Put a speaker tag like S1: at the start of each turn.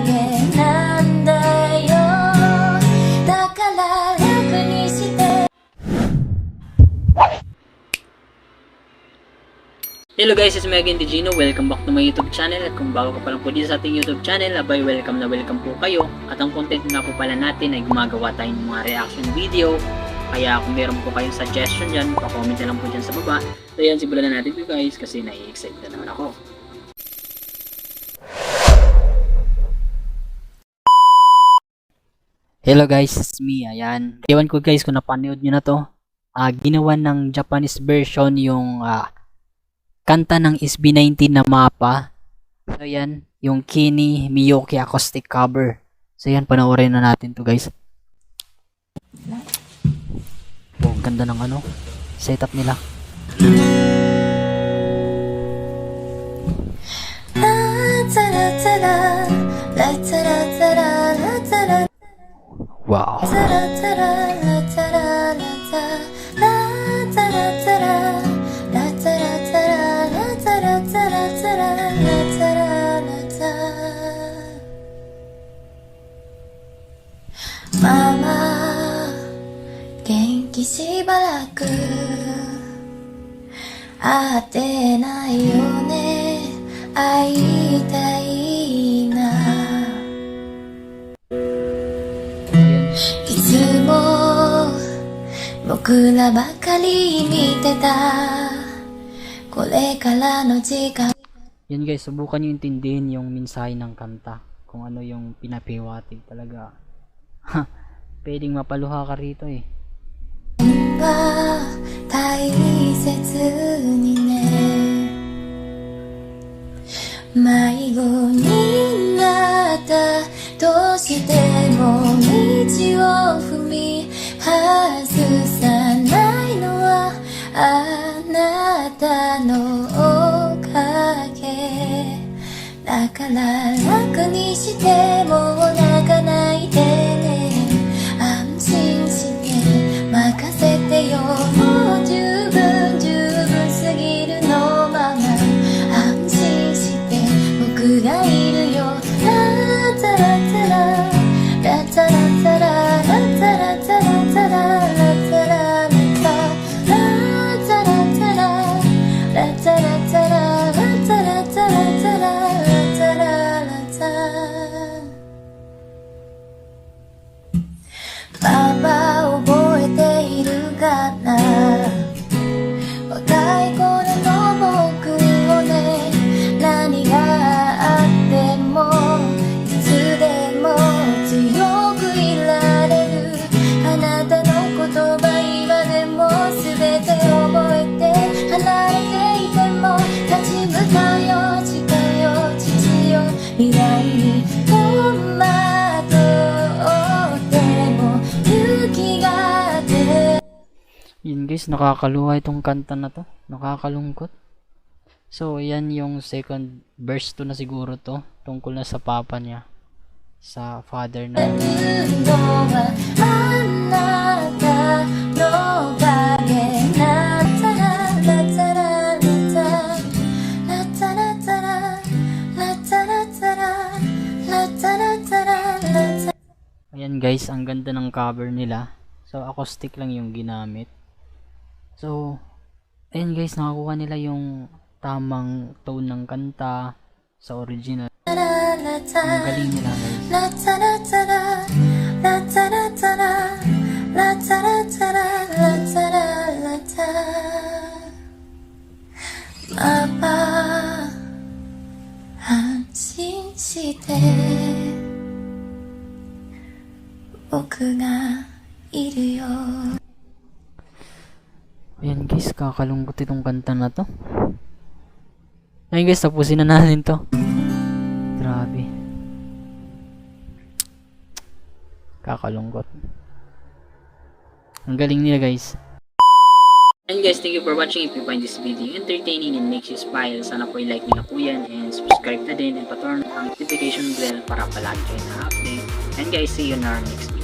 S1: げなんだよ。だから楽にして。
S2: Hello guys, it's me again, Digino. Welcome back to my YouTube channel. At kung bago ka pa lang po dito sa ating YouTube channel, abay welcome na welcome po kayo. At ang content nga po pala natin ay gumagawa tayo ng mga reaction video. Kaya kung meron po kayong suggestion dyan, pa-comment na lang po dyan sa baba. So yan, simulan na natin po guys kasi nai-excite na naman ako. Hello guys, it's me. Ayan. Ewan ko guys kung napanood nyo na to. Ginawa ng Japanese version yung kanta ng SB19 na mapa. So yan, yung Kini Miyoki acoustic cover. So yan, panoorin na natin to guys. Oh, ganda ng ano, setup nila. Wow.
S1: Mama, 元気しばらく会ってないよね。会いたいな。いつも僕らばかり見てた。これからの時間。
S2: Yan guys, subukan nyo intindihin yung mensahe ng kanta. Kung ano yung pinapiwatig talaga. Pwedeng mapaluha ka rito eh.
S1: 大切にね。迷子になったとしても道を踏み外さないのはあなたのおかげだから。楽にしても泣かないでね。安心して任せてよ。もう十分すぎるのまま。安心して僕がいるよ。ラッツァラッツァララッツァラッツァララッツァラッツァラッツァララッツァララッツァラッツァラッツァララッツァラッツァララッツァラッツァラッツァララッツァララッツァ。パパ覚えているかな。若い頃の僕をね。何があってもいつでも強くいられる。あなたの言葉今でも全て覚えて。離れていても立ち向かうよ。誓うよ父よ。未来にトマトでも勇気が出。
S2: Yun guys, nakakaluha itong kanta na to. Nakakalungkot. So, yan yung second verse to na siguro to. Tungkol na sa papa niya. Sa father na.
S1: あなたのおかげラッツァララッツァララッツァラッツァラッツァララッツァラッツァララッツァラッツァララッツァ。
S2: Ayan guys, ang ganda ng cover nila. So, acoustic lang yung ginamit. So, ayan guys, nakakuha nila yung tamang tone ng kanta sa original. Ang galing nila guys.
S1: ラッツァラッツァララッツァラッツァララッツァラッツァララッツァララッツァ。パパ安心して僕がいるよ。
S2: Ayan guys, kakalungkot itong kanta na to. Ayun guys, tapusin na natin to. Grabe. Kakalungkot. Ang galing nila guys. And guys, thank you for watching. If you find this video entertaining and makes you smile, sana po i-like nyo na po yan and subscribe na din and paturn ang notification bell para palagi kayo na-update. And guys, see you in our next video.